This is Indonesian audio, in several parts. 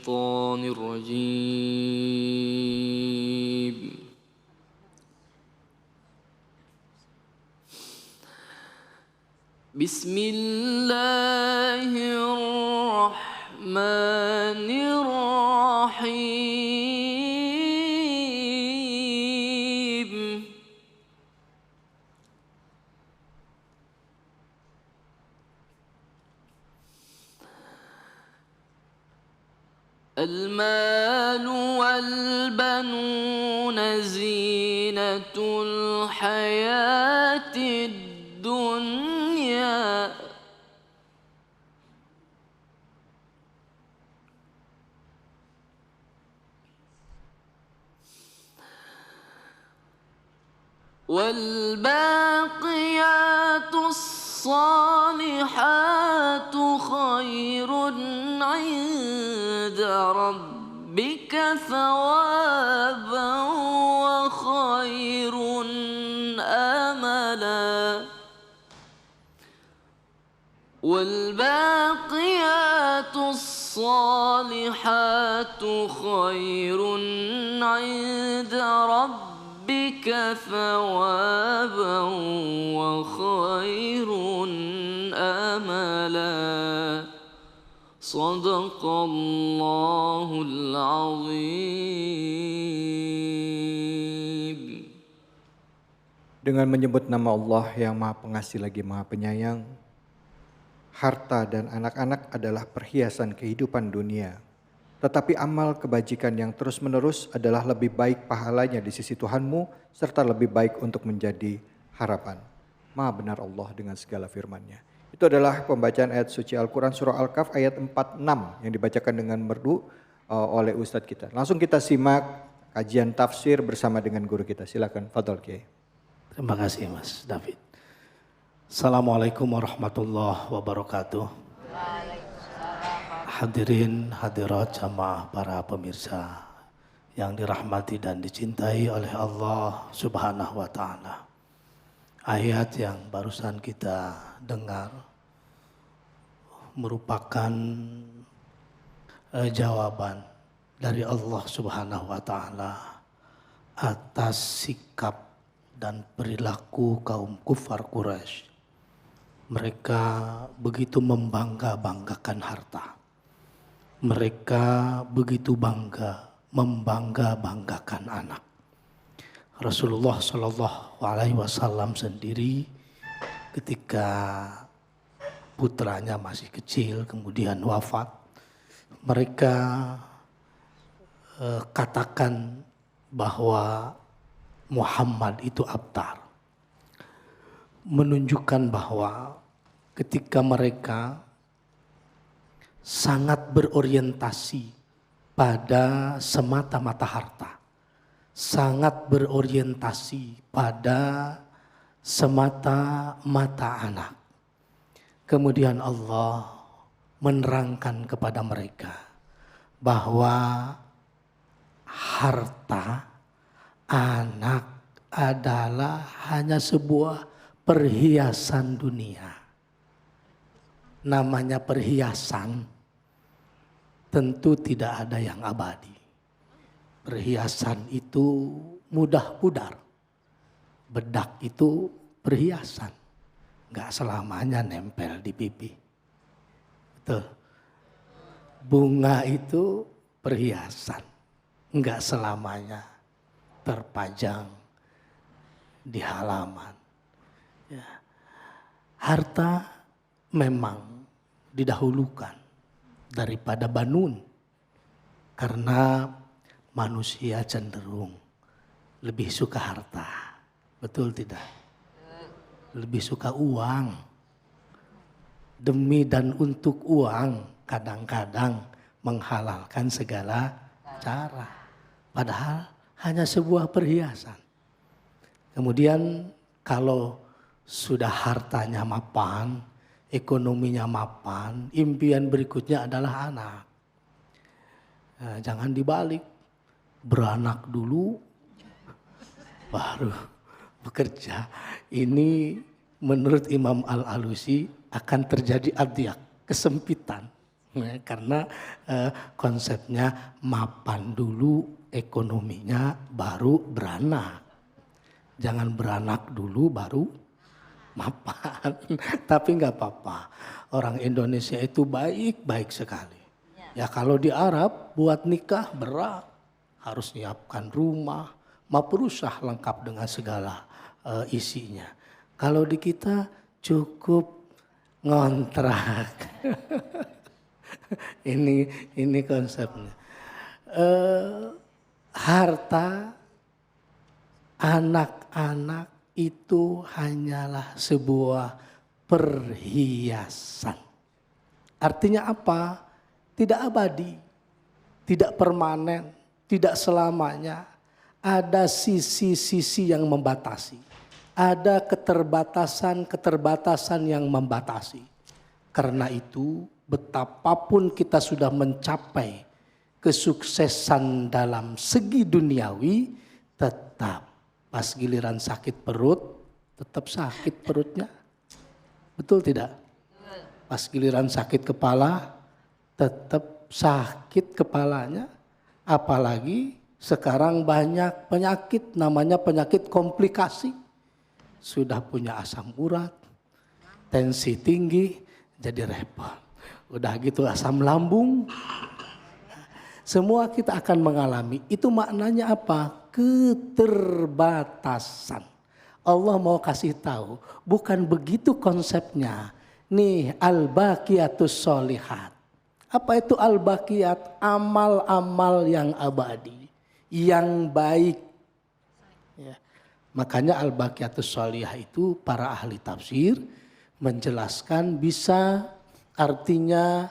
الشيطان الرجيم بسم الله الرحمن الرحيم المال والبنون زينة الحياة الدنيا والباقيات الصالحات خير عند ربك ثوابا وخير أملا والباقيات الصالحات خير عند ربك ثوابا وخير أملا صدق الله العظيم. Dengan menyebut nama Allah yang Maha Pengasih lagi Maha Penyayang, harta dan anak-anak adalah perhiasan kehidupan dunia. Tetapi amal kebajikan yang terus-menerus adalah lebih baik pahalanya di sisi Tuhanmu, serta lebih baik untuk menjadi harapan. Maha benar Allah dengan segala firman-Nya. Itu adalah pembacaan ayat suci Al-Quran surah Al-Kahf ayat 46 yang dibacakan dengan merdu oleh Ustadz kita. Langsung kita simak kajian tafsir bersama dengan guru kita. Silakan, Fadhol Kiai. Terima kasih Mas David. Assalamualaikum warahmatullahi wabarakatuh. Hadirin hadirat jamaah para pemirsa yang dirahmati dan dicintai oleh Allah Subhanahu wa Ta'ala. Ayat yang barusan kita dengar merupakan jawaban dari Allah Subhanahu wa Ta'ala atas sikap dan perilaku kaum kufar Quraisy. Mereka begitu membangga-banggakan harta. Mereka begitu bangga membangga-banggakan anak. Rasulullah Shallallahu Alaihi Wasallam sendiri ketika putranya masih kecil kemudian wafat, mereka katakan bahwa Muhammad itu abtar. Menunjukkan bahwa ketika mereka sangat berorientasi pada semata-mata harta, sangat berorientasi pada semata-mata anak. Kemudian Allah menerangkan kepada mereka bahwa harta anak adalah hanya sebuah perhiasan dunia. Namanya perhiasan, tentu tidak ada yang abadi. Perhiasan itu mudah pudar. Bedak itu perhiasan. Gak selamanya nempel di pipi. Betul. Bunga itu perhiasan. Gak selamanya terpajang di halaman. Ya. Harta memang didahulukan daripada banun. Karena manusia cenderung lebih suka harta. Betul tidak? Lebih suka uang. Demi dan untuk uang kadang-kadang menghalalkan segala cara. Padahal hanya sebuah perhiasan. Kemudian kalau sudah hartanya mapan, ekonominya mapan, impian berikutnya adalah anak. Nah, jangan dibalik, beranak dulu, baru bekerja. Ini menurut Imam Al-Alusi akan terjadi adyak, kesempitan. Karena konsepnya mapan dulu ekonominya baru beranak. Jangan beranak dulu baru mapan. Tapi nggak apa-apa. Orang Indonesia itu baik-baik sekali. Ya kalau di Arab buat nikah berat. Harus nyiapkan rumah. Mafrusah lengkap dengan segala isinya. Kalau di kita cukup ngontrak. Ini konsepnya. Harta anak-anak itu hanyalah sebuah perhiasan. Artinya apa? Tidak abadi, tidak permanen, tidak selamanya. Ada sisi-sisi yang membatasi. Ada keterbatasan yang membatasi. Karena itu betapapun kita sudah mencapai kesuksesan dalam segi duniawi, tetap pas giliran sakit perut, tetap sakit perutnya. Betul tidak? Pas giliran sakit kepala, tetap sakit kepalanya. Apalagi sekarang banyak penyakit, namanya penyakit komplikasi. Sudah punya asam urat, tensi tinggi, jadi repot. Udah gitu asam lambung. Semua kita akan mengalami. Itu maknanya apa? Keterbatasan. Allah mau kasih tahu, bukan begitu konsepnya. Nih al-baqiyatus sholihat. Apa itu al-baqiyat? Amal-amal yang abadi, yang baik. Ya. Makanya al-baqiyatus sholihah itu para ahli tafsir menjelaskan bisa artinya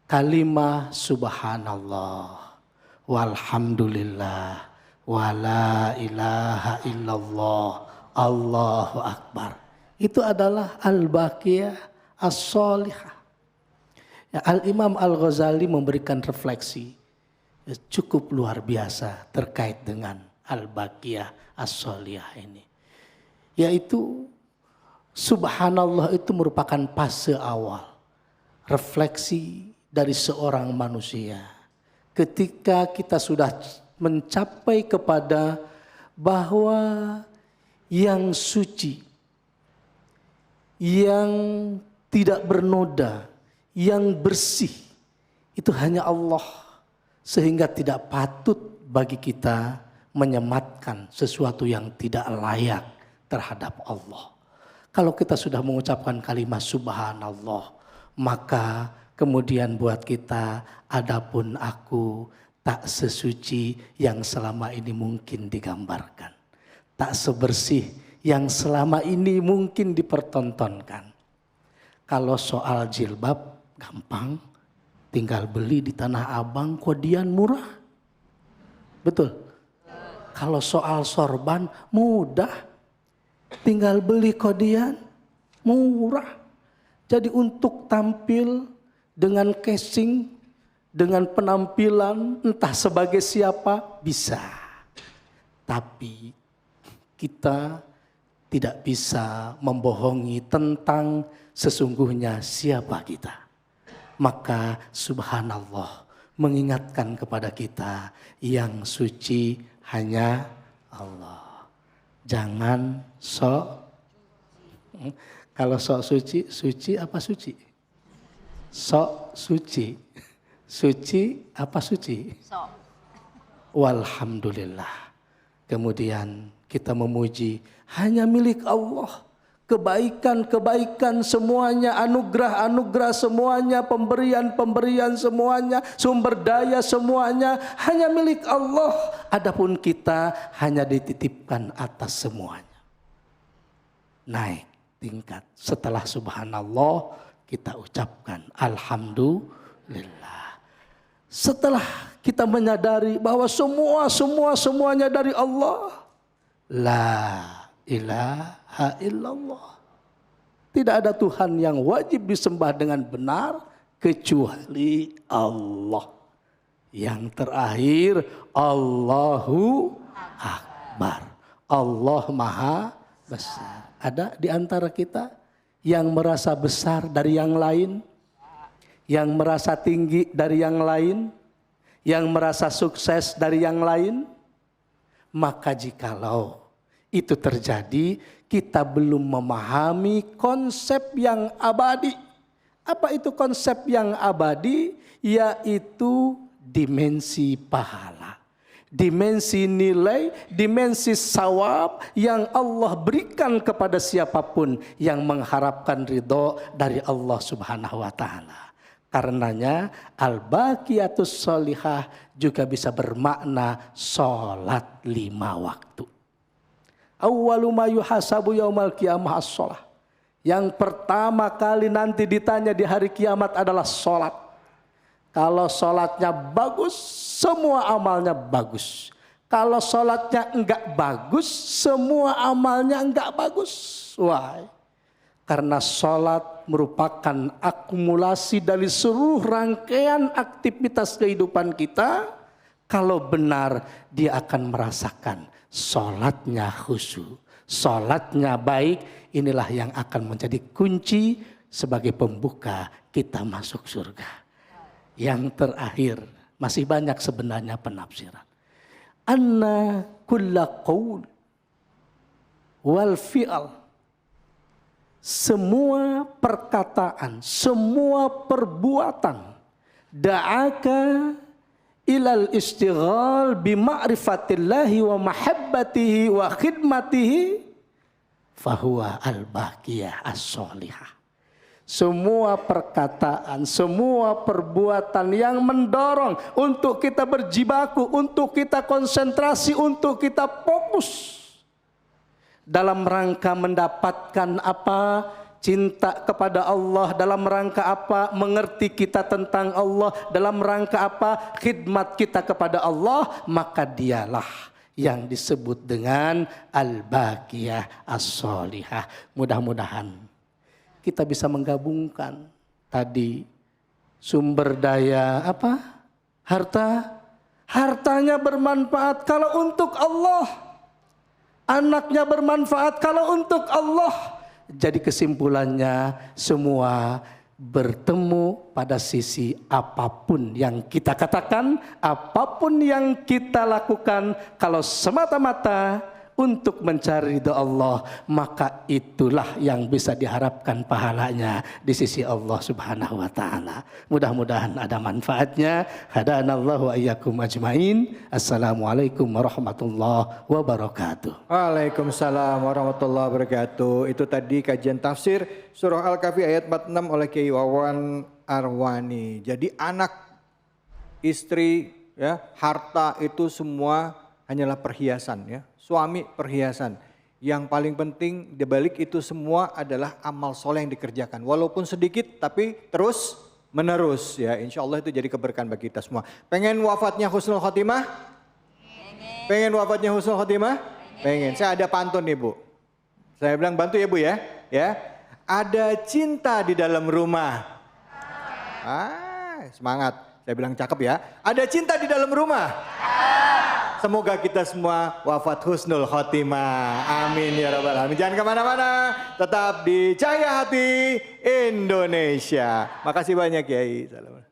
kalimah subhanallah, walhamdulillah, wala ilaha illallah, Allahu akbar. Itu adalah al-baqiyah as-sholihah. Ya, Al-Imam Al-Ghazali memberikan refleksi cukup luar biasa terkait dengan al-baqiyah as-sholihah ini. Yaitu subhanallah itu merupakan fase awal. Refleksi dari seorang manusia. Ketika kita sudah mencapai kepada bahwa yang suci, yang tidak bernoda, yang bersih, itu hanya Allah. Sehingga tidak patut bagi kita menyematkan sesuatu yang tidak layak terhadap Allah. Kalau kita sudah mengucapkan kalimat subhanallah, maka kemudian buat kita, adapun aku tak sesuci yang selama ini mungkin digambarkan. Tak sebersih yang selama ini mungkin dipertontonkan. Kalau soal jilbab gampang, tinggal beli di Tanah Abang, kodian murah. Betul? Kalau soal sorban mudah, tinggal beli kodian murah. Jadi untuk tampil dengan casing, dengan penampilan entah sebagai siapa bisa. Tapi kita tidak bisa membohongi tentang sesungguhnya siapa kita. Maka subhanallah mengingatkan kepada kita yang suci hanya Allah. Jangan sok. Kalau sok suci, suci apa suci? Sok suci. Suci apa suci? Sok. Walhamdulillah. Kemudian kita memuji hanya milik Allah. Kebaikan-kebaikan semuanya, anugerah-anugerah semuanya, pemberian-pemberian semuanya, sumber daya semuanya hanya milik Allah. Adapun kita hanya dititipkan atas semuanya. Naik tingkat. Setelah subhanallah kita ucapkan alhamdulillah. Setelah kita menyadari bahwa semuanya dari Allah. La ilaha illallah. Tidak ada Tuhan yang wajib disembah dengan benar kecuali Allah. Yang terakhir Allahu Akbar. Allah Maha Besar. Ada di antara kita yang merasa besar dari yang lain? yang merasa tinggi dari yang lain, yang merasa sukses dari yang lain. Maka jikalau itu terjadi, kita belum memahami konsep yang abadi. Apa itu konsep yang abadi? Yaitu dimensi pahala, dimensi nilai, dimensi sawab yang Allah berikan kepada siapapun yang mengharapkan ridho dari Allah Subhanahu wa Ta'ala. Karenanya al-baqiyatus sholihah juga bisa bermakna sholat 5 waktu. Awwalu ma yuhasabu yaumal qiyamah as-sholah. Yang pertama kali nanti ditanya di hari kiamat adalah sholat. Kalau sholatnya bagus, semua amalnya bagus. Kalau sholatnya enggak bagus, semua amalnya enggak bagus. Why? Karena sholat merupakan akumulasi dari seluruh rangkaian aktivitas kehidupan kita. Kalau benar, dia akan merasakan sholatnya khusyuk, sholatnya baik. Inilah yang akan menjadi kunci sebagai pembuka kita masuk surga. Yang terakhir, masih banyak sebenarnya penafsiran. Anna kulla qaul wal fi'al. Semua perkataan, semua perbuatan da'aka ilal istighal bima'rifatillahi wa mahabbatihi wa khidmatihi fahuwa al-baqiyah as-sholihah. Semua perkataan, semua perbuatan yang mendorong untuk kita berjibaku, untuk kita konsentrasi, untuk kita fokus dalam rangka mendapatkan apa? Cinta kepada Allah. Dalam rangka apa? Mengerti kita tentang Allah. Dalam rangka apa? Khidmat kita kepada Allah. Maka dialah yang disebut dengan al-baqiyah as-sholihah. Mudah-mudahan kita bisa menggabungkan tadi sumber daya apa? Hartanya bermanfaat kalau untuk Allah. Anaknya bermanfaat kalau untuk Allah. Jadi kesimpulannya semua bertemu pada sisi apapun yang kita katakan, apapun yang kita lakukan, kalau semata-mata untuk mencari ridha Allah, maka itulah yang bisa diharapkan pahalanya di sisi Allah Subhanahu wa Ta'ala. Mudah-mudahan ada manfaatnya. Hadanallahu wa iyyakum ajmain. Assalamualaikum warahmatullahi wabarakatuh. Waalaikumsalam warahmatullahi wabarakatuh. Itu tadi kajian tafsir surah Al-Kahfi ayat 46 oleh Kiai Wawan Arwani. Jadi anak, istri, ya, harta itu semua hanyalah perhiasan, ya. Suami perhiasan. Yang paling penting di balik itu semua adalah amal soleh yang dikerjakan. Walaupun sedikit tapi terus menerus, ya. Insya Allah itu jadi keberkahan bagi kita semua. Pengen wafatnya husnul khotimah? Pengen wafatnya husnul khotimah? Pengen. Saya ada pantun nih Bu. Saya bilang bantu ya Bu ya. Ya. Ada cinta di dalam rumah. Semangat. Saya bilang cakep ya. Ada cinta di dalam rumah. Semoga kita semua wafat husnul khotimah. Amin ya rabbal alamin. Jangan kemana-mana. Tetap di Cahaya Hati Indonesia. Makasih banyak Kiai. Salam.